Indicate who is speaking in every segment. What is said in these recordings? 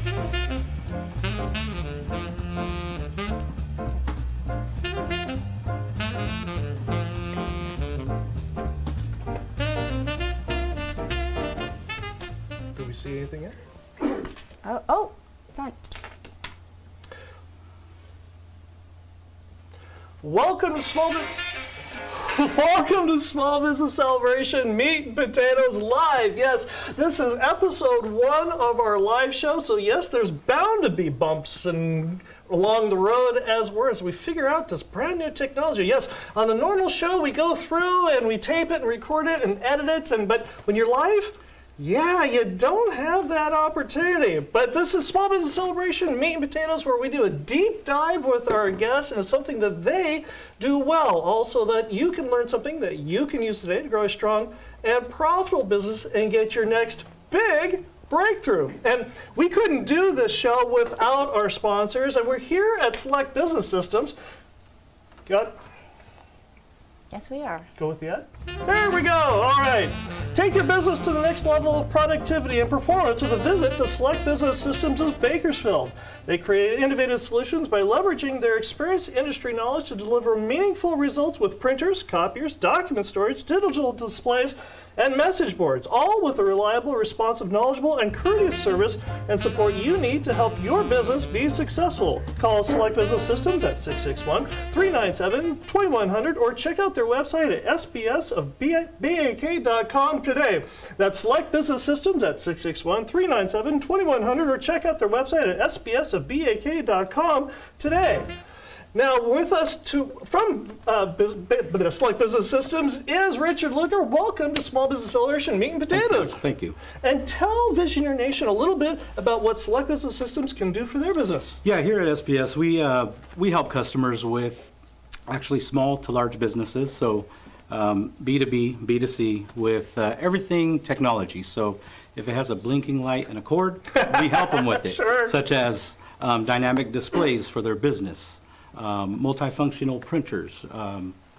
Speaker 1: Do we see anything yet?
Speaker 2: Oh, it's on.
Speaker 1: Welcome to Small Business Celebration Meat and Potatoes Live. Yes, this is episode 1 of our live show. So yes, there's bound to be bumps and along the road as we figure out this brand new technology. Yes, on the normal show we go through and we tape it and record it and edit it, but when you're live, yeah, you don't have that opportunity. But this is Small Business Celebration Meat and Potatoes, where we do a deep dive with our guests into something that they do well. Also that you can learn something that you can use today to grow a strong and profitable business and get your next big breakthrough. And we couldn't do this show without our sponsors, and we're here at Select Business Systems.
Speaker 2: Yes, we are.
Speaker 1: Go with the ad. There we go. All right. Take your business to the next level of productivity and performance with a visit to Select Business Systems of Bakersfield. They create innovative solutions by leveraging their experienced industry knowledge to deliver meaningful results with printers, copiers, document storage, digital displays, and message boards, all with the reliable, responsive, knowledgeable, and courteous service and support you need to help your business be successful. Call Select Business Systems at 661-397-2100 or check out their website at sbsofbak.com today. That's Select Business Systems at 661-397-2100 or check out their website at sbsofbak.com today. Now, with us from Select Business Systems is Richard Luker. Welcome to Small Business Celebration Meat and Potatoes.
Speaker 3: Thank you.
Speaker 1: And tell Visioneer Nation a little bit about what Select Business Systems can do for their business.
Speaker 3: Yeah, here at SPS, we help customers with actually small to large businesses, so B2B, B2C, with everything technology. So if it has a blinking light and a cord, we help them with it,
Speaker 1: Sure.
Speaker 3: Such as dynamic displays for their business. Multifunctional printers,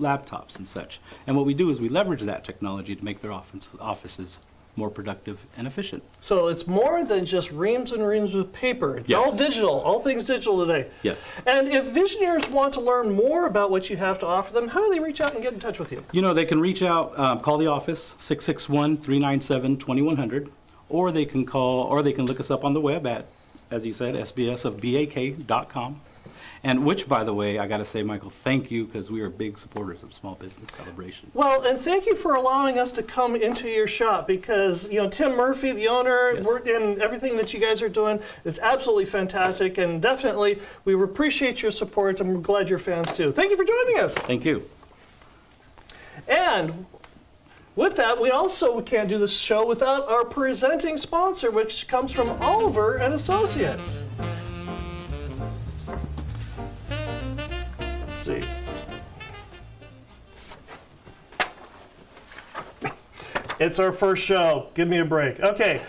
Speaker 3: laptops and such. And what we do is we leverage that technology to make their offices more productive and efficient.
Speaker 1: So it's more than just reams and reams of paper. It's
Speaker 3: Yes.
Speaker 1: all digital, all things digital today.
Speaker 3: Yes.
Speaker 1: And if Visioneers want to learn more about what you have to offer them, how do they reach out and get in touch with you?
Speaker 3: You know, they can reach out, call the office, 661-397-2100, or they can look us up on the web at, as you said, sbsofbak.com. And which, by the way, I got to say, Michael, thank you, because we are big supporters of Small Business Celebration.
Speaker 1: Well, and thank you for allowing us to come into your shop, because, you know, Tim Murphy, the owner,
Speaker 3: Yes.
Speaker 1: and everything that you guys are doing is absolutely fantastic, and definitely we appreciate your support, and we're glad you're fans too. Thank you for joining us.
Speaker 3: Thank you.
Speaker 1: And with that, we can't do this show without our presenting sponsor, which comes from Oliver and Associates. Let's see. It's our first show. Give me a break. Okay.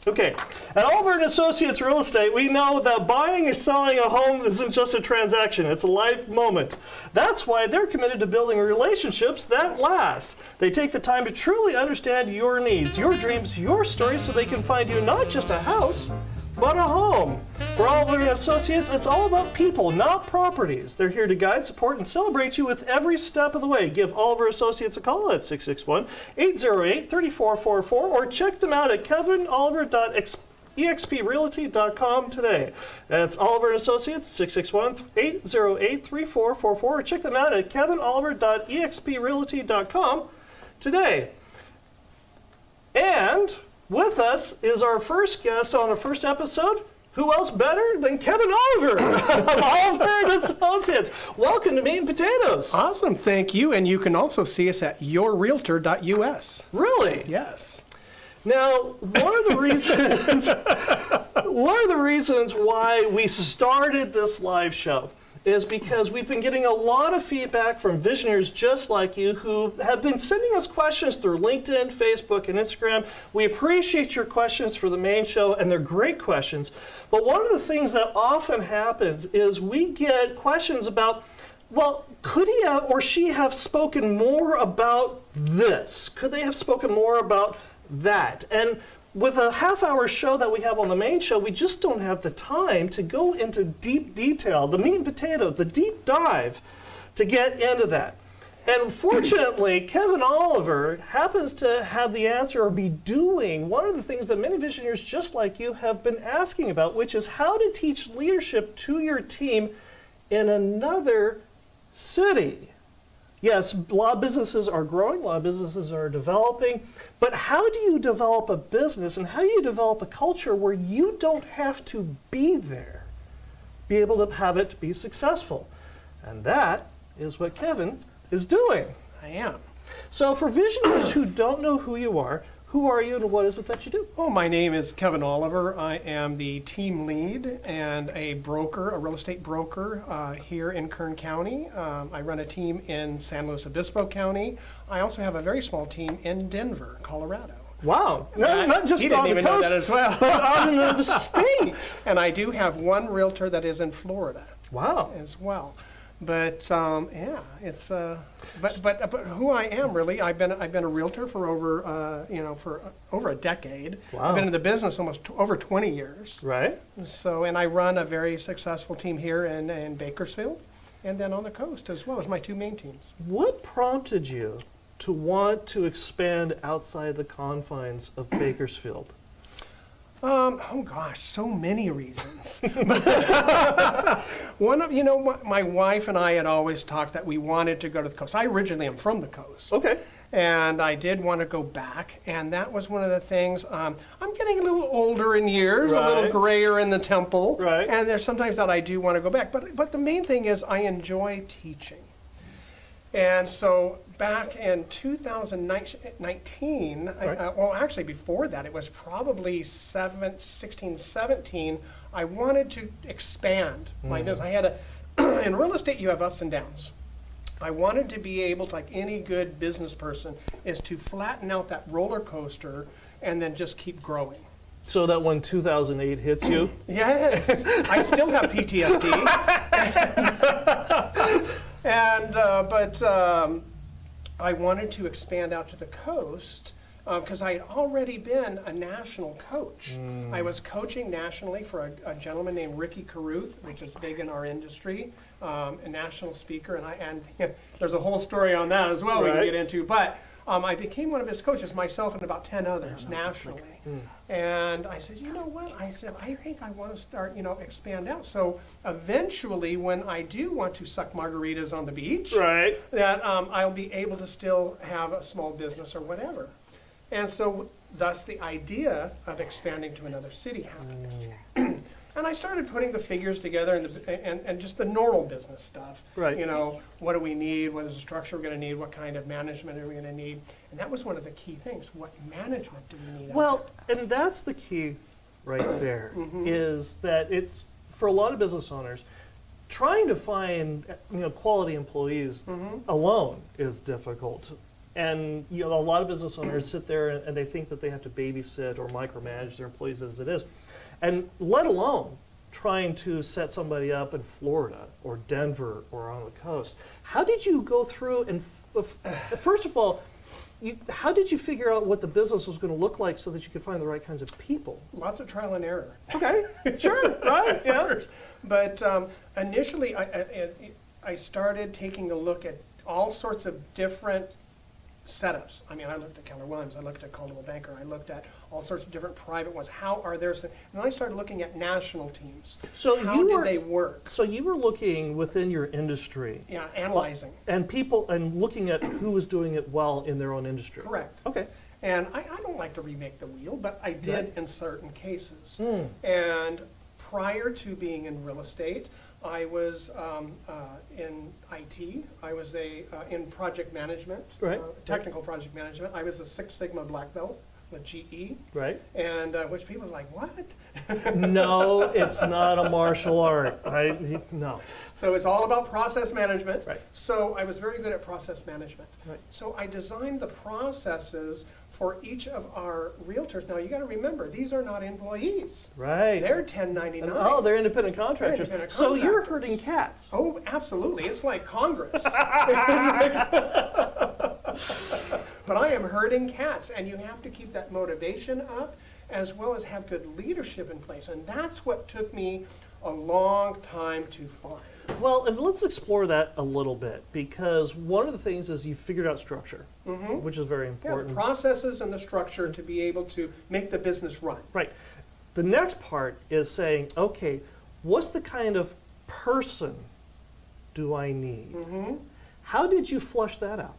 Speaker 1: Okay. At Oliver & Associates Real Estate, we know that buying and selling a home isn't just a transaction, it's a life moment. That's why they're committed to building relationships that last. They take the time to truly understand your needs, your dreams, your stories, so they can find you not just a house, but a home. For Oliver & Associates, it's all about people, not properties. They're here to guide, support, and celebrate you with every step of the way. Give Oliver Associates a call at 661-808-3444 or check them out at kevinoliver.exprealty.com today. That's Oliver & Associates, 661-808-3444 or check them out at kevinoliver.exprealty.com today. And with us is our first guest on our first episode. Who else better than Kevin Oliver of Oliver & Associates? Welcome to Meat and Potatoes.
Speaker 4: Awesome, thank you. And you can also see us at yourrealtor.us.
Speaker 1: Really?
Speaker 4: Yes.
Speaker 1: Now, one of the reasons why we started this live show is because we've been getting a lot of feedback from visionaries just like you who have been sending us questions through LinkedIn, Facebook, and Instagram. We appreciate your questions for the main show, and they're great questions. But one of the things that often happens is we get questions about, well, could he have or she have spoken more about this? Could they have spoken more about that? And with a half-hour show that we have on the main show, we just don't have the time to go into deep detail, the meat and potatoes, the deep dive, to get into that. And fortunately, Kevin Oliver happens to have the answer or be doing one of the things that many visionaries just like you have been asking about, which is how to teach leadership to your team in another city. Yes, a lot of businesses are growing, a lot of businesses are developing, but how do you develop a business and how do you develop a culture where you don't have to be there, be able to have it be successful? And that is what Kevin is doing.
Speaker 4: I am.
Speaker 1: So for visionaries who don't know who you are and what is it that you do?
Speaker 4: Oh, my name is Kevin Oliver. I am the team lead and a broker, a real estate broker here in Kern County. I run a team in San Luis Obispo County. I also have a very small team in Denver, Colorado.
Speaker 1: Wow, not just
Speaker 4: He didn't
Speaker 1: on the
Speaker 4: even know
Speaker 1: coast,
Speaker 4: that as well.
Speaker 1: but out in the state.
Speaker 4: And I do have one realtor that is in Florida
Speaker 1: Wow.
Speaker 4: as well. But yeah, it's but who I am really, I've been a realtor for over a decade.
Speaker 1: Wow.
Speaker 4: I've been in the business almost over 20 years.
Speaker 1: Right?
Speaker 4: So, and I run a very successful team here in Bakersfield, and then on the coast as well as my two main teams.
Speaker 1: What prompted you to want to expand outside the confines of Bakersfield?
Speaker 4: Oh gosh, so many reasons. One of, my wife and I had always talked that we wanted to go to the coast. I originally am from the coast.
Speaker 1: Okay.
Speaker 4: And I did want to go back, and that was one of the things. I'm getting a little older in years, a little
Speaker 1: Right.
Speaker 4: grayer in the temple,
Speaker 1: Right.
Speaker 4: and there's sometimes that I do want to go back. But the main thing is I enjoy teaching. And so back in 2019,
Speaker 1: Right.
Speaker 4: well, actually before that, it was probably 16, 17, I wanted to expand my business. I had in real estate, you have ups and downs. I wanted to be able to, like any good business person, is to flatten out that roller coaster and then just keep growing.
Speaker 1: So that when 2008 hits you,
Speaker 4: Yes, I still have PTSD. But I wanted to expand out to the coast because I had already been a national coach. I was coaching nationally for a gentleman named Ricky Caruth, which is big in our industry, a national speaker, and there's a whole story on that as well we can
Speaker 1: Right.
Speaker 4: get into. But I became one of his coaches, myself and about 10 others nationally. And I said, you know what? I said, I think I want to start, expand out. So eventually, when I do want to suck margaritas on the beach,
Speaker 1: right?
Speaker 4: that I'll be able to still have a small business or whatever. And so thus the idea of expanding to another city happened. And I started putting the figures together and just the normal business stuff.
Speaker 1: Right.
Speaker 4: What do we need? What is the structure we're going to need? What kind of management are we going to need? And that was one of the key things. What management do we need? out
Speaker 1: Well, and that's the key right there, is that it's, for a lot of business owners, trying to find quality employees alone is difficult. And a lot of business owners sit there and they think that they have to babysit or micromanage their employees as it is. And let alone trying to set somebody up in Florida or Denver or on the coast. How did you go through and, first of all, how did you figure out what the business was going to look like so that you could find the right kinds of people?
Speaker 4: Lots of trial and error.
Speaker 1: Okay, sure, right, yeah.
Speaker 4: First. But initially, I started taking a look at all sorts of different setups. I mean, I looked at Keller Williams, I looked at Coldwell Banker, I looked at all sorts of different private ones. How are theirs? And then I started looking at national teams.
Speaker 1: So
Speaker 4: How
Speaker 1: you
Speaker 4: did
Speaker 1: were,
Speaker 4: they work?
Speaker 1: So you were looking within your industry.
Speaker 4: Yeah, analyzing.
Speaker 1: And people, and looking at who was doing it well in their own industry.
Speaker 4: Correct.
Speaker 1: Okay.
Speaker 4: And I don't like to remake the wheel, but I did
Speaker 1: Right.
Speaker 4: in certain cases.
Speaker 1: Mm.
Speaker 4: And prior to being in real estate, I was in IT. I was in project management,
Speaker 1: Right.
Speaker 4: technical project management. I was a Six Sigma black belt with GE,
Speaker 1: Right.
Speaker 4: and which people are like, what?
Speaker 1: No, it's not a martial art. No.
Speaker 4: So it's all about process management.
Speaker 1: Right.
Speaker 4: So I was very good at process management.
Speaker 1: Right.
Speaker 4: So I designed the processes for each of our realtors. Now you got to remember, these are not employees.
Speaker 1: Right.
Speaker 4: They're 1099.
Speaker 1: And, oh, they're independent contractors.
Speaker 4: independent
Speaker 1: So you're
Speaker 4: contractors.
Speaker 1: herding cats.
Speaker 4: Oh, absolutely. It's like Congress. But I am herding cats, and you have to keep that motivation up. as well as have good leadership in place. And that's what took me a long time to find.
Speaker 1: Well, and let's explore that a little bit, because one of the things is you figured out structure, which is very
Speaker 4: Yeah, the
Speaker 1: important.
Speaker 4: processes and the structure to be able to make the business run.
Speaker 1: Right. The next part is saying, okay, what's the kind of person do I need? How did you flush that out?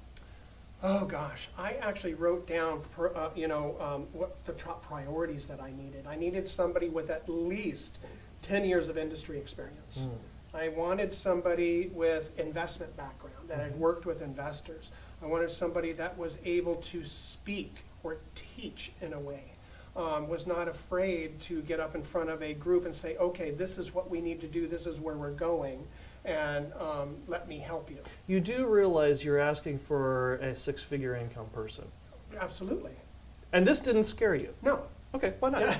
Speaker 4: Oh gosh, I actually wrote down, what the top priorities that I needed. I needed somebody with at least 10 years of industry experience. I wanted somebody with investment background, that had worked with investors. I wanted somebody that was able to speak or teach in a way. Was not afraid to get up in front of a group and say, okay, this is what we need to do, this is where we're going, and let me help you.
Speaker 1: You do realize you're asking for a six-figure income person.
Speaker 4: Absolutely.
Speaker 1: And this didn't scare you.
Speaker 4: No.
Speaker 1: Okay, why not?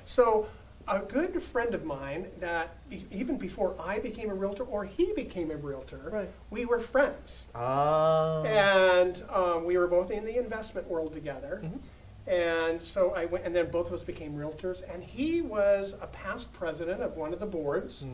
Speaker 4: So a good friend of mine that even before I became a realtor or he became a realtor,
Speaker 1: Right.
Speaker 4: we were friends.
Speaker 1: Ah.
Speaker 4: And we were both in the investment world together. And so I went, and then both of us became realtors. And he was a past president of one of the boards.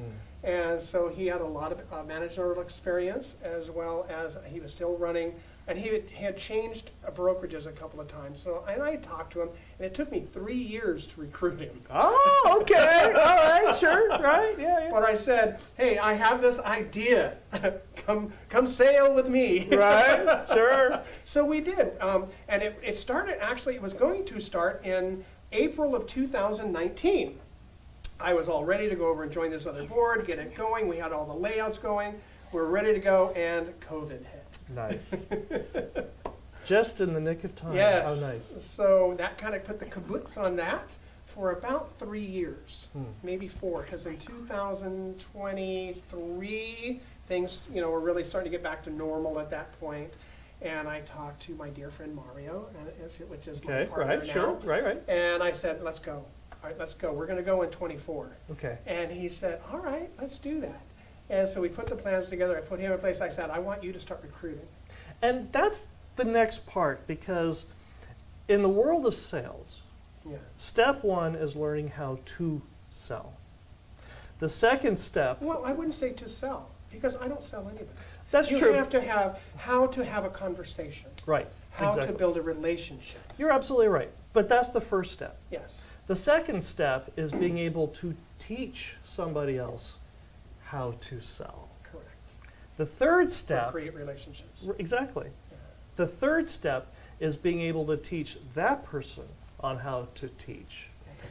Speaker 4: And so he had a lot of managerial experience, as well as he was still running. And he had changed brokerages a couple of times. So I talked to him, and it took me 3 years to recruit him.
Speaker 1: Oh, okay. All right, sure. Right, yeah.
Speaker 4: But I said, hey, I have this idea. Come sail with me.
Speaker 1: Right, sure.
Speaker 4: So we did. And it started, actually, it was going to start in April of 2019. I was all ready to go over and join this other board, get it going. We had all the layouts going. We were ready to go, and COVID hit.
Speaker 1: Nice. Just in the nick of time.
Speaker 4: Yes.
Speaker 1: How nice.
Speaker 4: So that kind of put the caboose on that for about 3 years, maybe 4, because in 2023, things, were really starting to get back to normal at that point. And I talked to my dear friend Mario, which is my
Speaker 1: Okay,
Speaker 4: partner
Speaker 1: right,
Speaker 4: now.
Speaker 1: sure. Right.
Speaker 4: And I said, let's go. All right, let's go. We're going to go in 24.
Speaker 1: Okay.
Speaker 4: And he said, all right, let's do that. And so we put the plans together. I put him in place. I said, I want you to start recruiting.
Speaker 1: And that's the next part, because in the world of sales,
Speaker 4: Yeah.
Speaker 1: step one is learning how to sell. The second step,
Speaker 4: Well, I wouldn't say to sell, because I don't sell anything.
Speaker 1: that's
Speaker 4: You
Speaker 1: true.
Speaker 4: have to have how to have a conversation,
Speaker 1: Right,
Speaker 4: how
Speaker 1: exactly.
Speaker 4: to build a relationship.
Speaker 1: You're absolutely right. But that's the first step.
Speaker 4: Yes.
Speaker 1: The second step is being able to teach somebody else how to sell.
Speaker 4: Correct.
Speaker 1: The third
Speaker 4: Or
Speaker 1: step,
Speaker 4: create relationships.
Speaker 1: exactly.
Speaker 4: Yeah.
Speaker 1: The third step is being able to teach that person on how to teach.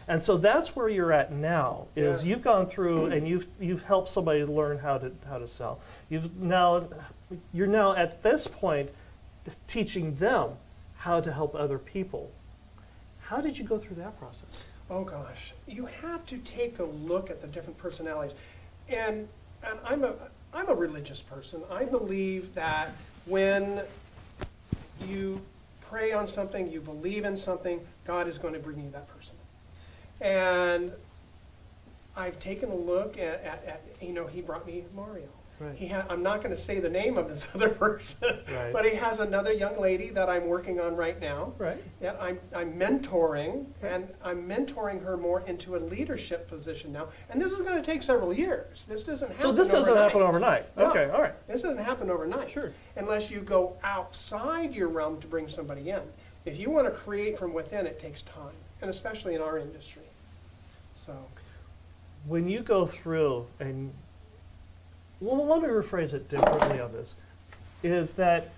Speaker 1: And so that's where you're at now, is
Speaker 4: Yeah.
Speaker 1: you've gone through and you've helped somebody learn how to sell. You're now at this point teaching them how to help other people. How did you go through that process?
Speaker 4: Oh gosh, you have to take a look at the different personalities, and I'm a religious person. I believe that when you pray on something, you believe in something, God is going to bring you that person. And I've taken a look at he brought me Mario.
Speaker 1: Right.
Speaker 4: I'm not going to say the name of this other person,
Speaker 1: Right.
Speaker 4: but he has another young lady that I'm working on right now.
Speaker 1: Right.
Speaker 4: That I'm mentoring, and I'm mentoring her more into a leadership position now. And this is going to take several years. This doesn't happen
Speaker 1: So this doesn't
Speaker 4: overnight.
Speaker 1: happen overnight.
Speaker 4: No.
Speaker 1: Okay, all right.
Speaker 4: This doesn't happen overnight.
Speaker 1: Sure.
Speaker 4: Unless you go outside your realm to bring somebody in. If you want to create from within, it takes time, and especially in our industry. So,
Speaker 1: When you go through and let me rephrase it differently on this, is that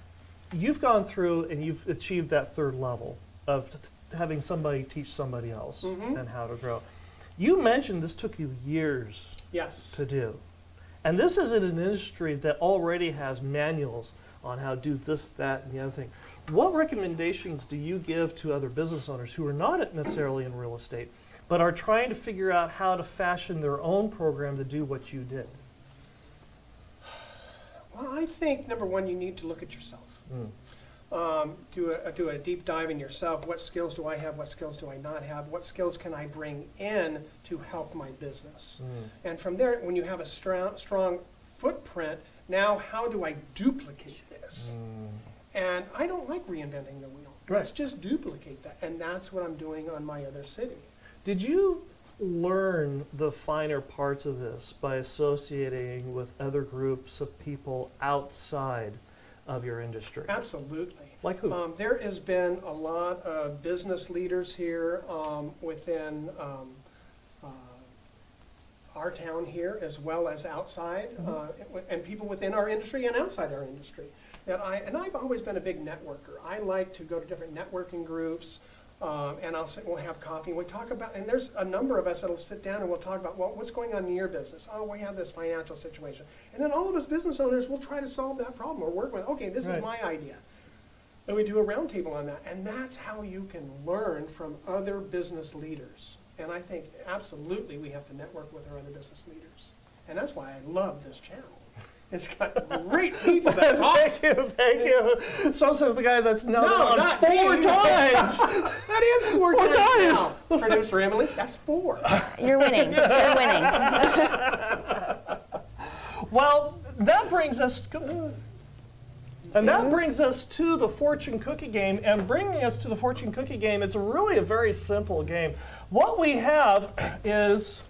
Speaker 1: you've gone through and you've achieved that third level of having somebody teach somebody else and how to grow. You mentioned this took you years
Speaker 4: yes.
Speaker 1: to do. And this is in an industry that already has manuals on how to do this, that, and the other thing. What recommendations do you give to other business owners who are not necessarily in real estate, but are trying to figure out how to fashion their own program to do what you did?
Speaker 4: Well, I think, number one, you need to look at yourself. Do a deep dive in yourself. What skills do I have? What skills do I not have? What skills can I bring in to help my business? And from there, when you have a strong footprint, now how do I duplicate this? And I don't like reinventing the wheel. Let's just duplicate that. And that's what I'm doing on my other city.
Speaker 1: Did you learn the finer parts of this by associating with other groups of people outside of your industry?
Speaker 4: Absolutely.
Speaker 1: Like who?
Speaker 4: There has been a lot of business leaders here within our town here, as well as outside, and people within our industry and outside our industry. I've always been a big networker. I like to go to different networking groups, and we'll have coffee. And we talk about, and there's a number of us that'll sit down and we'll talk about, well, what's going on in your business? Oh, we have this financial situation, and then all of us business owners will try to solve that problem or work with. Okay, this
Speaker 1: Right.
Speaker 4: is my idea. And we do a roundtable on that, and that's how you can learn from other business leaders. And I think absolutely we have to network with our other business leaders, and that's why I love this channel. It's got great people that talk.
Speaker 1: Thank you. So says the guy that's now
Speaker 4: No,
Speaker 1: on
Speaker 4: not
Speaker 1: 4
Speaker 4: me.
Speaker 1: times.
Speaker 4: That is four times now. Producer Emily, that's 4.
Speaker 2: You're winning. You're winning.
Speaker 1: Well, that brings us to the fortune cookie game. And bringing us to the fortune cookie game, it's really a very simple game. What we have is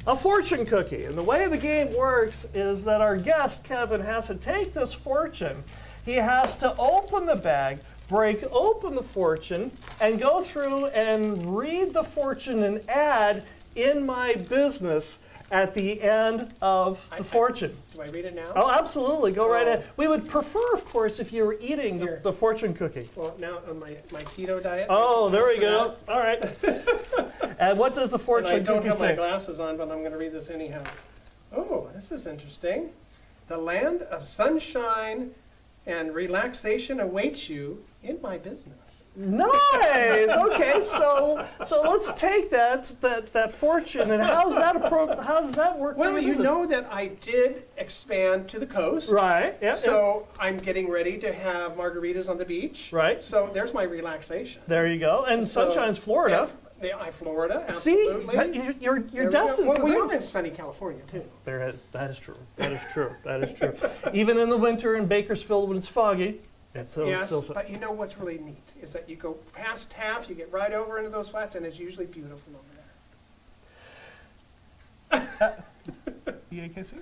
Speaker 1: a fortune cookie. And the way the game works is that our guest, Kevin, has to take this fortune. He has to open the bag, break open the fortune, and go through and read the fortune and add "in my business" at the end of the fortune.
Speaker 4: Do I read it now?
Speaker 1: Oh, absolutely. Go right
Speaker 4: Oh.
Speaker 1: ahead. We would prefer, of course, if you were eating
Speaker 4: Here.
Speaker 1: the fortune cookie.
Speaker 4: Well, now on my keto diet.
Speaker 1: Oh, there we go. All right. And what does the
Speaker 4: And I
Speaker 1: fortune
Speaker 4: don't
Speaker 1: cookie
Speaker 4: have my
Speaker 1: say?
Speaker 4: glasses on, but I'm going to read this anyhow. Oh, this is interesting. The land of sunshine and relaxation awaits you in my business.
Speaker 1: Nice. Okay, so let's take that fortune and how does that work? for
Speaker 4: Well,
Speaker 1: your
Speaker 4: you
Speaker 1: business?
Speaker 4: know that I did expand to the coast.
Speaker 1: Right. Yeah.
Speaker 4: So I'm getting ready to have margaritas on the beach.
Speaker 1: Right.
Speaker 4: So there's my relaxation.
Speaker 1: There you go. And
Speaker 4: So,
Speaker 1: Sunshine's Florida.
Speaker 4: Yeah, Florida,
Speaker 1: See,
Speaker 4: absolutely.
Speaker 1: you're
Speaker 4: There we go.
Speaker 1: destined
Speaker 4: Well,
Speaker 1: for
Speaker 4: we
Speaker 1: greatness.
Speaker 4: are in sunny California, too.
Speaker 1: That is true. That is true. That is true. Even in the winter in Bakersfield when it's foggy, it's still.
Speaker 4: But you know what's really neat is that you go past Taft, you get right over into those flats, and it's usually beautiful over there.
Speaker 1: EAKC?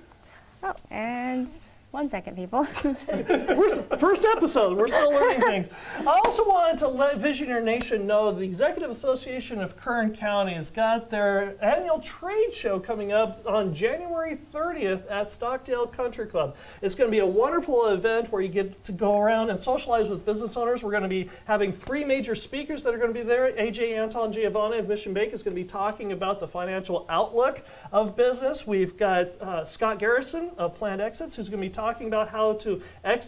Speaker 2: Oh, and 1 second, people.
Speaker 1: First episode, we're still learning things. I also wanted to let Visioneer Nation know the Executive Association of Kern County has got their annual trade show coming up on January 30th at Stockdale Country Club. It's going to be a wonderful event where you get to go around and socialize with business owners. We're going to be having 3 major speakers that are going to be there. AJ Anton Giovanni of Mission Bank is going to be talking about the financial outlook of business. We've got Scott Garrison of Planned Exits who's going to be talking about how to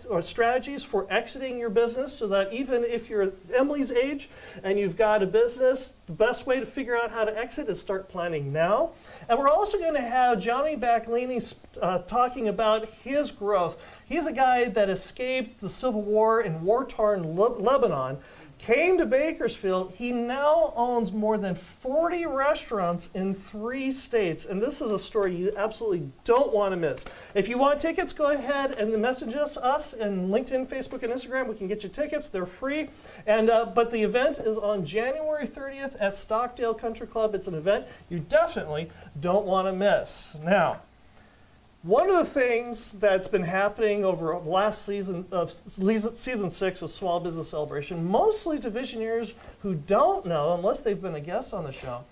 Speaker 1: or strategies for exiting your business so that even if you're Emily's age and you've got a business, the best way to figure out how to exit is start planning now. And we're also going to have Johnny Baclini talking about his growth. He's a guy that escaped the Civil War in war-torn Lebanon, came to Bakersfield. He now owns more than 40 restaurants in 3 states. And this is a story you absolutely don't want to miss. If you want tickets, go ahead and message us and LinkedIn, Facebook, and Instagram. We can get you tickets. They're free. And but the event is on January 30th at Stockdale Country Club. It's an event you definitely don't want to miss. Now, one of the things that's been happening over last season of season 6 of Small Business Celebration, mostly to Visioneers who don't know, unless they've been a guest on the show,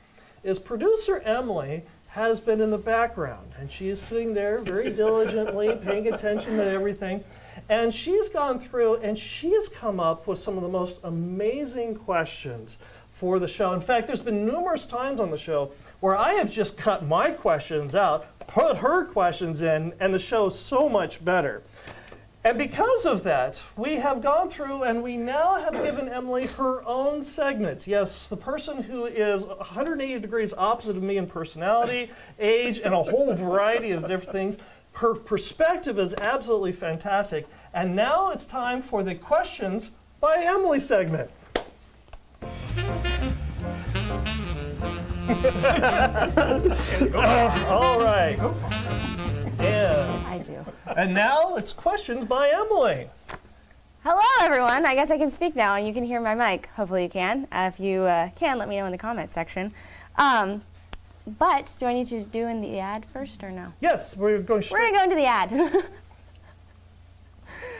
Speaker 1: is producer Emily has been in the background, and she is sitting there very diligently paying attention to everything. And she's gone through and she has come up with some of the most amazing questions for the show. In fact, there's been numerous times on the show where I have just cut my questions out, put her questions in, and the show is so much better. And because of that, we have gone through and we now have given Emily her own segment. Yes, the person who is 180 degrees opposite of me in personality, age, and a whole variety of different things. Her perspective is absolutely fantastic. And now it's time for the Questions by Emily segment. All right.
Speaker 2: I do.
Speaker 1: And now it's Questions by Emily.
Speaker 2: Hello, everyone. I guess I can speak now, and you can hear my mic. Hopefully you can. If you can, let me know in the comment section. But do I need to do in the ad first or no?
Speaker 1: Yes, we're going
Speaker 2: We're
Speaker 1: straight.
Speaker 2: going to go into the ad.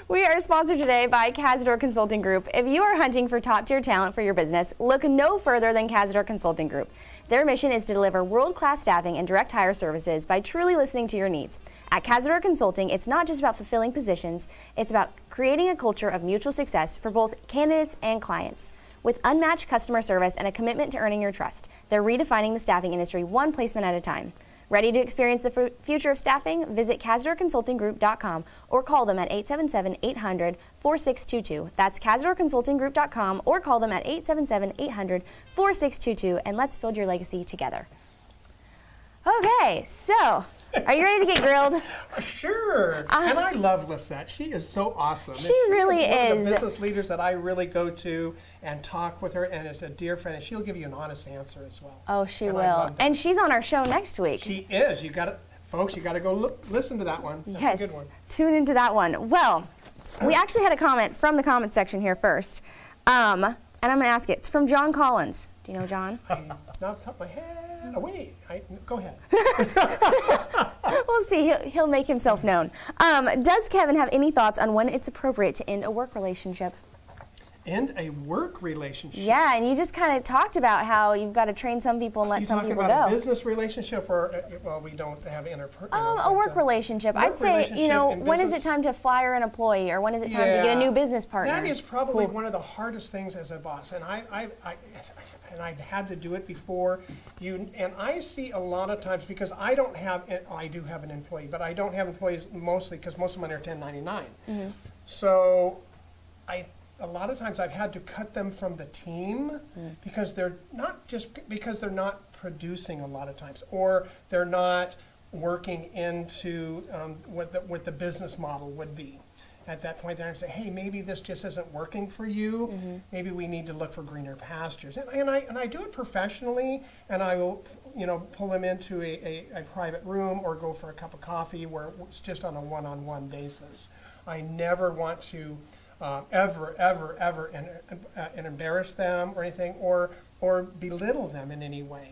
Speaker 2: We are sponsored today by Cazador Consulting Group. If you are hunting for top-tier talent for your business, look no further than Cazador Consulting Group. Their mission is to deliver world-class staffing and direct hire services by truly listening to your needs. At Cazador Consulting, it's not just about fulfilling positions, it's about creating a culture of mutual success for both candidates and clients. With unmatched customer service and a commitment to earning your trust, they're redefining the staffing industry one placement at a time. Ready to experience the future of staffing? Visit CazadorConsultingGroup.com or call them at 877-800-4622. That's CazadorConsultingGroup.com or call them at 877-800-4622, and let's build your legacy together. Okay, so are you ready to get grilled?
Speaker 4: Sure. And I love Lisette. She is so awesome. And
Speaker 2: really
Speaker 4: one of
Speaker 2: is.
Speaker 4: the business leaders that I really go to and talk with her, and is a dear friend, and she'll give you an honest answer as well.
Speaker 2: Oh, she
Speaker 4: And I
Speaker 2: will.
Speaker 4: love that.
Speaker 2: And she's on our show next week.
Speaker 4: She is. You got to, folks. You got to go listen to that one. That's
Speaker 2: Yes,
Speaker 4: a good one.
Speaker 2: tune into that one. Well, we actually had a comment from the comment section here first. And I'm going to ask it. It's from John Collins. Do you know John?
Speaker 4: Not off the top of my head. Oh, wait. Go ahead.
Speaker 2: We'll see. He'll make himself known. Does Kevin have any thoughts on when it's appropriate to end a work relationship?
Speaker 4: End a work relationship.
Speaker 2: Yeah, and you just kind of talked about how you've got to train some people and let
Speaker 4: You
Speaker 2: some
Speaker 4: talking
Speaker 2: people
Speaker 4: about a
Speaker 2: go.
Speaker 4: business relationship, or well, we don't have
Speaker 2: A work relationship. I'd say, you know,
Speaker 4: relationship in
Speaker 2: when is it
Speaker 4: business?
Speaker 2: time to fire an employee, or when is it time to get a new business partner?
Speaker 4: That is probably
Speaker 2: Cool.
Speaker 4: one of the hardest things as a boss, and I had to do it before you. And I see a lot of times, because I do have an employee, but I don't have employees mostly because most of mine are 1099.
Speaker 2: Mm-hmm.
Speaker 4: So a lot of times I've had to cut them from the team because they're not producing a lot of times, or they're not working into what the business model would be. At that point, then I say, hey, maybe this just isn't working for you. Maybe we need to look for greener pastures. And I do it professionally, and I will, pull them into a private room or go for a cup of coffee where it's just on a one-on-one basis. I never want to ever and embarrass them or anything, or belittle them in any way.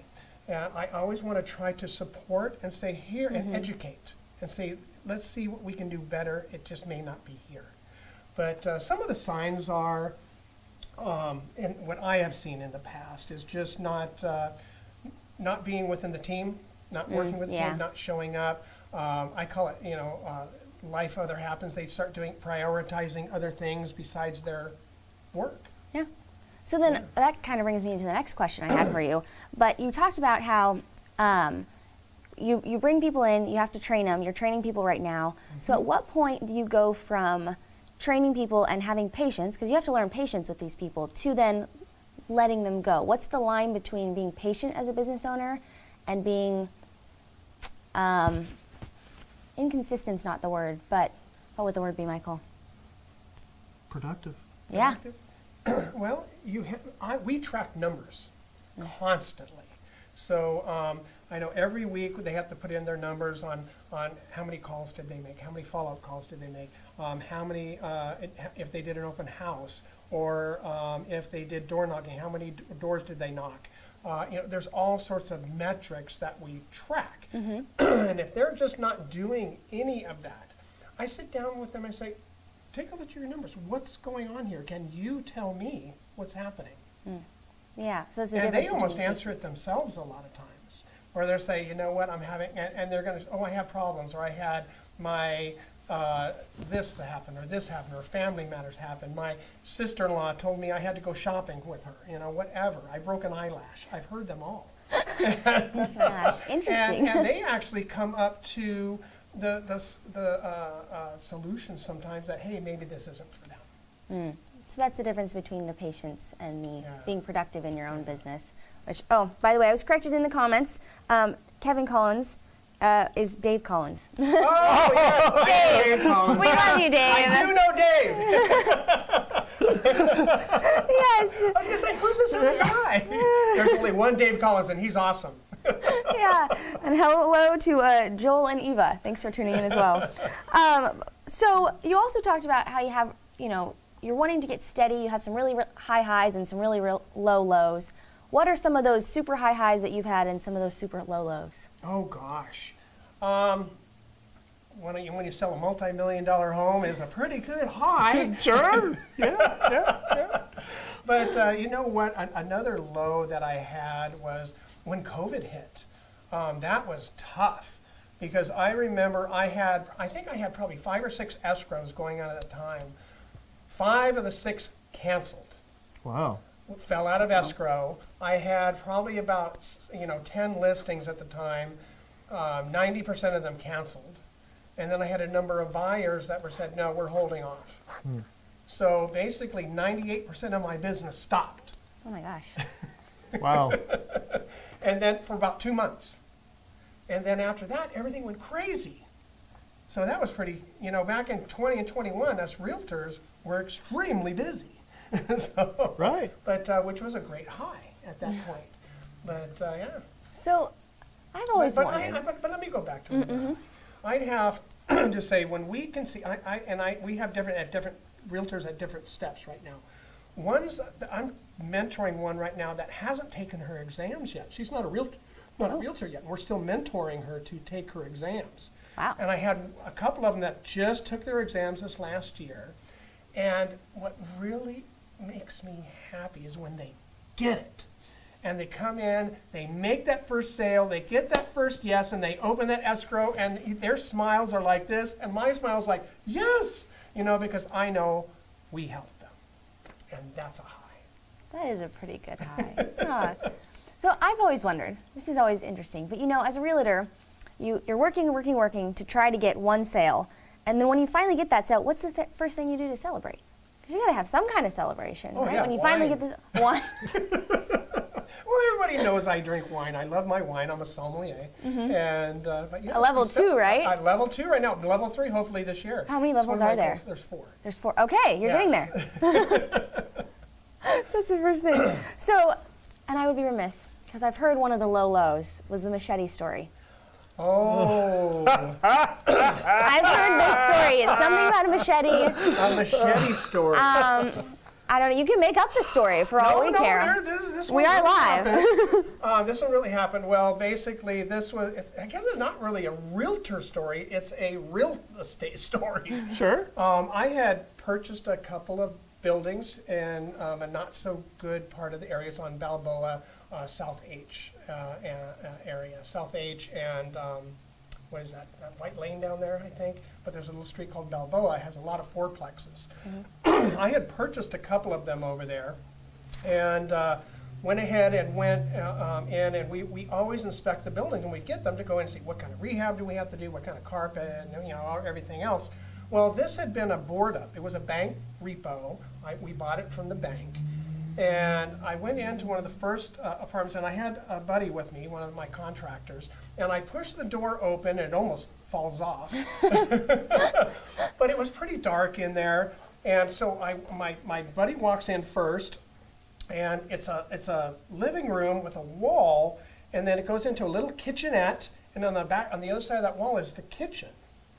Speaker 4: And I always want to try to support and say here and educate and say, let's see what we can do better. It just may not be here. But some of the signs are, and what I have seen in the past is just not being within the team, not working with the
Speaker 2: yeah.
Speaker 4: team, not showing up. I call it, life other happens. They start prioritizing other things besides their work.
Speaker 2: Yeah. So then that kind of brings me into the next question I had for you. But you talked about how you bring people in, you have to train them. You're training people right now. So at what point do you go from training people and having patience, because you have to learn patience with these people, to then letting them go? What's the line between being patient as a business owner and being inconsistent's not the word, but what would the word be, Michael?
Speaker 1: Productive.
Speaker 2: Yeah.
Speaker 4: Well, we track numbers constantly. So I know every week they have to put in their numbers on how many calls did they make, how many follow-up calls did they make, how many, if they did an open house, or if they did door knocking, how many doors did they knock. There's all sorts of metrics that we track. And if they're just not doing any of that, I sit down with them and say, take a look at your numbers. What's going on here? Can you tell me what's happening?
Speaker 2: Yeah. So that's the
Speaker 4: And
Speaker 2: difference.
Speaker 4: they almost
Speaker 2: between
Speaker 4: answer it themselves a lot of times, where they're saying, you know what, I'm having, and they're going to, I have problems, or I had my this happened, or this happened, or family matters happened. My sister-in-law told me I had to go shopping with her, whatever. I broke an eyelash. I've heard them all.
Speaker 2: Gosh, interesting.
Speaker 4: And they actually come up to the solution sometimes that, hey, maybe this isn't for them.
Speaker 2: So that's the difference between the patience and the
Speaker 4: Yeah.
Speaker 2: being productive in your own business. Which, oh, by the way, I was corrected in the comments. Kevin Collins is Dave Collins.
Speaker 4: Oh, yes, I know Dave Collins.
Speaker 2: We love you, Dave.
Speaker 4: I do know Dave.
Speaker 2: Yes.
Speaker 4: I was going to say, who's this other guy? There's only one Dave Collins, and he's awesome.
Speaker 2: Yeah. And hello to Joel and Eva. Thanks for tuning in as well. So you also talked about how you have, you're wanting to get steady. You have some really high highs and some really low lows. What are some of those super high highs that you've had and some of those super low lows?
Speaker 4: Oh gosh. When you sell a multi-million-dollar home is a pretty good high.
Speaker 1: Sure. Yeah.
Speaker 4: But you know what? Another low that I had was when COVID hit. That was tough because I remember I think I had probably 5 or 6 escrows going on at the time. 5 of the 6 canceled.
Speaker 1: Wow.
Speaker 4: Fell out of escrow. I had probably about 10 listings at the time. 90% of them canceled. And then I had a number of buyers that were said, no, we're holding off. So basically 98% of my business stopped.
Speaker 2: Oh my gosh.
Speaker 1: Wow.
Speaker 4: And then for about 2 months. And then after that, everything went crazy. So that was pretty, back in 20 and 21, us realtors were extremely busy. So,
Speaker 1: Right.
Speaker 4: But which was a great high at that point. But yeah.
Speaker 2: So I've always
Speaker 4: But
Speaker 2: wondered.
Speaker 4: but let me go back to it. I'd have to say when we can see, we have different realtors at different steps right now. I'm mentoring one right now that hasn't taken her exams yet. She's not a realtor yet. And we're still mentoring her to take her exams.
Speaker 2: Wow.
Speaker 4: And I had a couple of them that just took their exams this last year. And what really makes me happy is when they get it. And they come in, they make that first sale, they get that first yes, and they open that escrow, and their smiles are like this, and my smile's like, yes, because I know we helped them. And that's a high.
Speaker 2: That is a pretty good high. Ah. So I've always wondered, this is always interesting, but as a realtor, you're working to try to get one sale. And then when you finally get that sale, what's the first thing you do to celebrate? Because you got to have some kind of celebration, right?
Speaker 4: Yeah,
Speaker 2: When you
Speaker 4: wine.
Speaker 2: finally get this wine.
Speaker 4: Well, everybody knows I drink wine. I love my wine. I'm a sommelier. And but yeah,
Speaker 2: A level 2, right?
Speaker 4: Level 2 right now. Level 3 hopefully this year.
Speaker 2: How many
Speaker 4: It's
Speaker 2: levels
Speaker 4: one of
Speaker 2: are
Speaker 4: my
Speaker 2: there?
Speaker 4: goals. There's 4.
Speaker 2: There's 4. Okay, you're getting
Speaker 4: Yes.
Speaker 2: there. That's the first thing. So, and I would be remiss, because I've heard one of the low lows was the machete story.
Speaker 4: Oh,
Speaker 2: I've heard this story. It's something about a machete.
Speaker 4: a machete story.
Speaker 2: I don't know. You can make up the story for all we care.
Speaker 4: This
Speaker 2: We
Speaker 4: one
Speaker 2: are
Speaker 4: really
Speaker 2: live.
Speaker 4: happened. This one really happened. Well, basically, I guess it's not really a realtor story. It's a real estate story.
Speaker 1: Sure.
Speaker 4: I had purchased a couple of buildings in a not so good part of the areas on Balboa, South H area. South H and what is that? White Lane down there, I think. But there's a little street called Balboa. It has a lot of fourplexes. I had purchased a couple of them over there, and went ahead and went in, and we always inspect the buildings, and we get them to go and see what kind of rehab do we have to do, what kind of carpet, and everything else. Well, this had been a board up. It was a bank repo. We bought it from the bank. And I went into one of the first apartments, and I had a buddy with me, one of my contractors, and I pushed the door open, and it almost falls off. But it was pretty dark in there, and so my buddy walks in first, and it's a living room with a wall, and then it goes into a little kitchenette, and on the other side of that wall is the kitchen.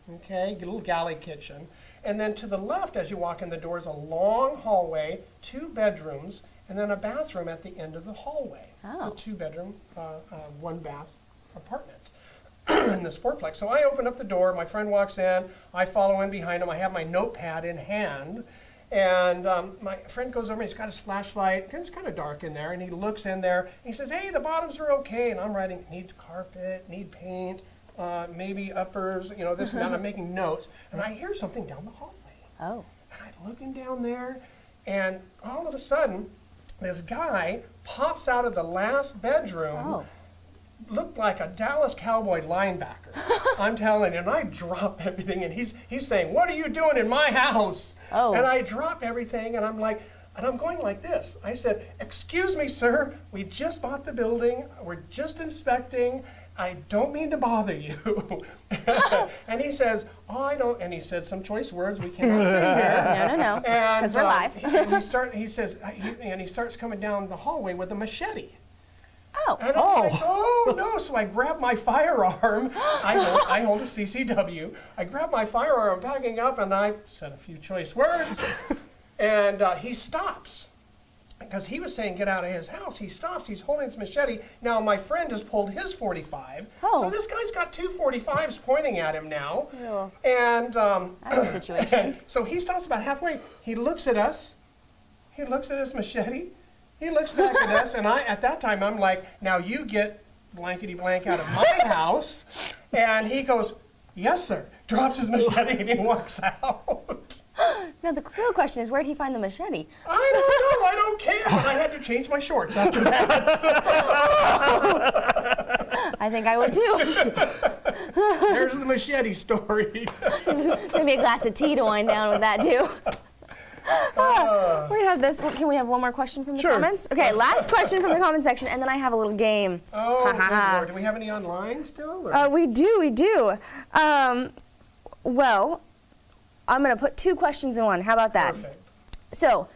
Speaker 4: Okay, a little galley kitchen. And then to the left, as you walk in the door, is a long hallway, 2 bedrooms, and then a bathroom at the end of the hallway.
Speaker 2: Oh.
Speaker 4: It's a 2-bedroom, 1-bath apartment in this fourplex. So I open up the door, my friend walks in, I follow in behind him, I have my notepad in hand, and my friend goes over, he's got his flashlight, it's kind of dark in there, and he looks in there, and he says, hey, the bottoms are okay, and I'm writing, need carpet, need paint, maybe uppers, this and that. I'm making notes, and I hear something down the hallway.
Speaker 2: Oh.
Speaker 4: And I'm looking down there, and all of a sudden, this guy pops out of the last bedroom,
Speaker 2: Oh.
Speaker 4: looked like a Dallas Cowboy linebacker. I'm telling you, and I drop everything, and he's saying, what are you doing in my house?
Speaker 2: Oh.
Speaker 4: And I drop everything, and I'm like, and I'm going like this. I said, excuse me, sir, we just bought the building, we're just inspecting, I don't mean to bother you. And he says, oh, I don't, and he said some choice words we cannot say here.
Speaker 2: No. Because we're live.
Speaker 4: And he starts coming down the hallway with a machete.
Speaker 2: Oh.
Speaker 4: And I'm like, oh no! So I grab my firearm. I hold a CCW. I grab my firearm, backing up, and I said a few choice words. And he stops. Because he was saying get out of his house. He stops, he's holding his machete. Now my friend has pulled his 45.
Speaker 2: Oh.
Speaker 4: So this guy's got 2 45s pointing at him now.
Speaker 2: Ew.
Speaker 4: And
Speaker 2: That's a situation.
Speaker 4: so he stops about halfway. He looks at us. He looks at his machete. He looks back at us. And at that time, I'm like, now you get blankety blank out of my house. And he goes, yes, sir. Drops his machete and he walks out.
Speaker 2: Now, the real question is, where did he find the machete?
Speaker 4: I don't know. I don't care. But I had to change my shorts after that.
Speaker 2: I think I would too.
Speaker 4: There's the machete story.
Speaker 2: Maybe a glass of tea to wind down with that too. We have this. Can we have one more question from the
Speaker 1: Sure.
Speaker 2: comments? Okay, last question from the comment section, and then I have a little game.
Speaker 4: Oh,
Speaker 2: Ha, ha, ha.
Speaker 4: good Lord. Do we have any online still? Or?
Speaker 2: We do. Well, I'm going to put 2 questions in one. How about that?
Speaker 4: Perfect.
Speaker 2: So,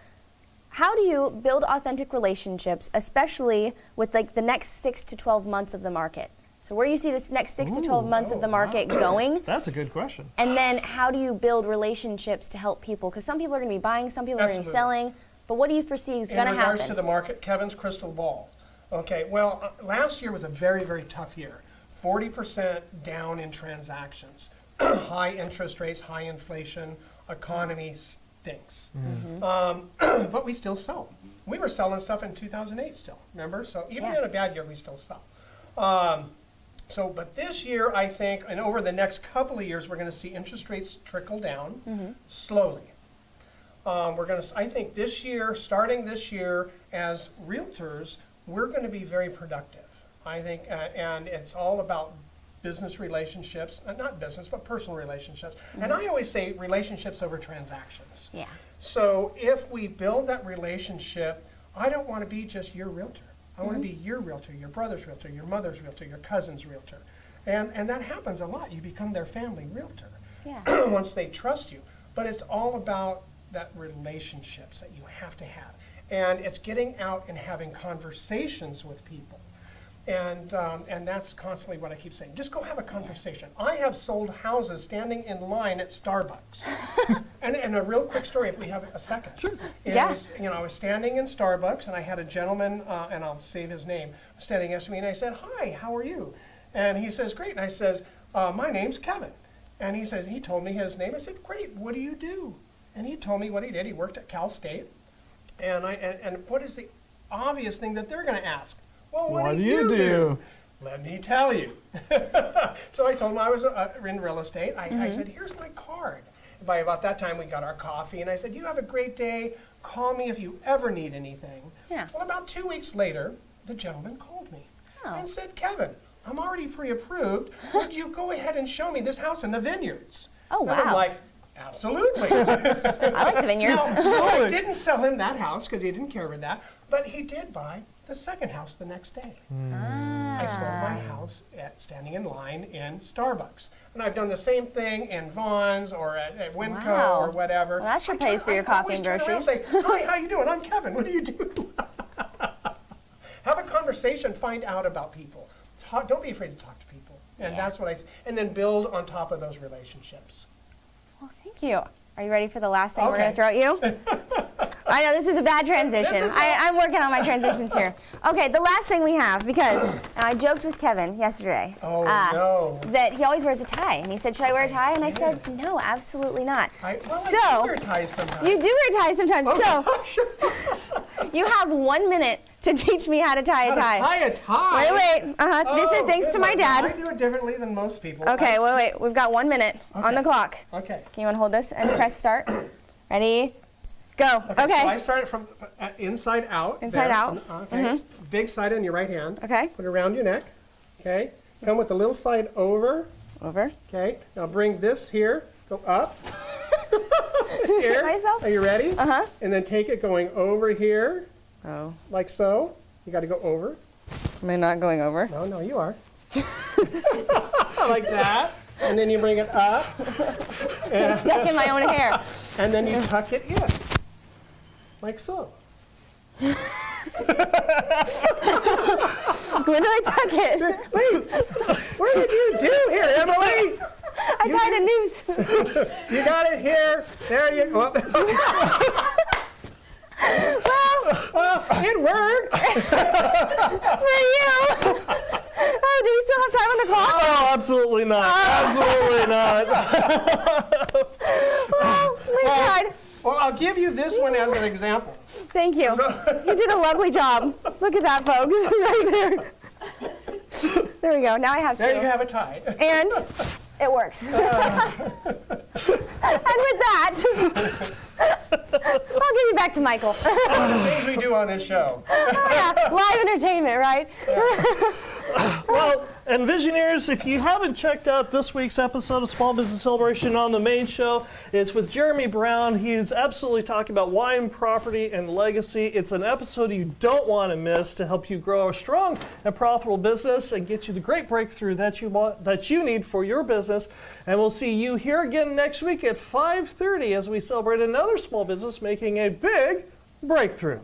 Speaker 2: how do you build authentic relationships, especially with like the next 6 to 12 months of the market? So where you see this next 6 to 12 months of the market going,
Speaker 1: That's a good question.
Speaker 2: and then how do you build relationships to help people? Because some people are going to be buying, some people are going to be
Speaker 4: Absolutely.
Speaker 2: selling, but what do you foresee is going to
Speaker 4: In regards to
Speaker 2: happen?
Speaker 4: the market, Kevin's crystal ball. Okay, well, last year was a very, very tough year. 40% down in transactions. High interest rates, high inflation, economy stinks. But we still sell. We were selling stuff in 2008 still, remember? So even
Speaker 2: Yeah.
Speaker 4: in a bad year, we still sell. But this year, I think, and over the next couple of years, we're going to see interest rates trickle down slowly. I think this year, starting this year, as realtors, we're going to be very productive. I think, and it's all about business relationships, not business, but personal relationships. And I always say relationships over transactions.
Speaker 2: Yeah.
Speaker 4: So if we build that relationship, I don't want to be just your realtor. I want to be your realtor, your brother's realtor, your mother's realtor, your cousin's realtor. And that happens a lot. You become their family realtor
Speaker 2: Yeah.
Speaker 4: once they trust you. But it's all about that relationships that you have to have. And it's getting out and having conversations with people. And that's constantly what I keep saying. Just go have a conversation. I have sold houses standing in line at Starbucks. and a real quick story, if we have a second. Sure.
Speaker 2: Yeah.
Speaker 4: I was standing in Starbucks, and I had a gentleman, and I'll save his name, standing next to me, and I said, "Hi, how are you?" And he says, "Great." And I says, "My name's Kevin." And he told me his name. I said, "Great, what do you do?" And he told me what he did. He worked at Cal State. And what is the obvious thing that they're going to ask? Well, what do you do? Let me tell you. So I told him I was in real estate. I said, "Here's my card." By about that time, we got our coffee, and I said, "You have a great day. Call me if you ever need anything."
Speaker 2: Yeah.
Speaker 4: Well, about 2 weeks later, the gentleman called me
Speaker 2: Oh.
Speaker 4: and said, "Kevin, I'm already pre-approved. Would you go ahead and show me this house in the Vineyards?"
Speaker 2: Oh,
Speaker 4: And I'm
Speaker 2: wow.
Speaker 4: like, "Absolutely."
Speaker 2: I like the vineyards.
Speaker 4: No, I didn't sell him that house because he didn't care about that, but he did buy the second house the next day. I sold my house standing in line in Starbucks. And I've done the same thing in Vaughn's or at Winco
Speaker 2: Wow.
Speaker 4: or whatever.
Speaker 2: Well, that sure
Speaker 4: I
Speaker 2: pays for your
Speaker 4: I
Speaker 2: coffee
Speaker 4: always
Speaker 2: and
Speaker 4: turn around
Speaker 2: groceries.
Speaker 4: and say, "Hi, how you doing? I'm Kevin. What do you do?" Have a conversation, find out about people. Don't be afraid to talk to people. And
Speaker 2: Yeah.
Speaker 4: that's what and then build on top of those relationships.
Speaker 2: Well, thank you. Are you ready for the last thing we're going
Speaker 4: Okay.
Speaker 2: to throw at you? I know this is a bad transition.
Speaker 4: This is
Speaker 2: I'm working on my transitions here. Okay, the last thing we have, because and I joked with Kevin yesterday
Speaker 4: Oh, no.
Speaker 2: that he always wears a tie. And he said, "Should I wear a tie?" And I said, "No, absolutely not."
Speaker 4: I do
Speaker 2: So,
Speaker 4: wear ties sometimes.
Speaker 2: you do wear ties sometimes. So, you have 1 minute to teach me how to tie a tie.
Speaker 4: Tie a tie?
Speaker 2: Wait. This is
Speaker 4: Oh,
Speaker 2: thanks
Speaker 4: good
Speaker 2: to my
Speaker 4: one. I
Speaker 2: dad.
Speaker 4: do it differently than most people.
Speaker 2: Okay, wait. We've got 1 minute on the clock.
Speaker 4: Okay.
Speaker 2: Can you want to hold this and press start? Ready? Go.
Speaker 4: So I
Speaker 2: Okay.
Speaker 4: start it from inside out.
Speaker 2: Inside
Speaker 4: there.
Speaker 2: out.
Speaker 4: Okay. Big side on your right hand.
Speaker 2: Okay.
Speaker 4: Put it around your neck. Okay. Come with the little side over.
Speaker 2: Over.
Speaker 4: Okay. Now bring this here. Go up. Here.
Speaker 2: Myself?
Speaker 4: Are you ready?
Speaker 2: Uh-huh.
Speaker 4: And then take it going over here,
Speaker 2: Oh.
Speaker 4: like so. You got to go over.
Speaker 2: Am I not going over?
Speaker 4: No, you are. Like that. And then you bring it up.
Speaker 2: Stuck in my own hair.
Speaker 4: And then you tuck it in. Like so.
Speaker 2: When do I tuck it?
Speaker 4: What did you do here, Emily?
Speaker 2: I tied a noose.
Speaker 4: You got it here. There you go. It worked.
Speaker 2: For you. Oh, do we still have time on the clock?
Speaker 1: Oh, absolutely not. Absolutely not.
Speaker 2: Oh, my God.
Speaker 4: Well, I'll give you this one as an example.
Speaker 2: Thank you. You did a lovely job. Look at that, folks, right there. There we go. Now I have two.
Speaker 4: There you have a tie.
Speaker 2: And it works. And with that, I'll give you back to Michael.
Speaker 4: The things we do on this show.
Speaker 2: Yeah, live entertainment, right?
Speaker 1: Well, and Visioneers, if you haven't checked out this week's episode of Small Business Celebration on the main show, it's with Jeremy Brown. He's absolutely talking about wine, property, and legacy. It's an episode you don't want to miss to help you grow a strong and profitable business and get you the great breakthrough that you need for your business. And we'll see you here again next week at 5:30 as we celebrate another small business making a big breakthrough.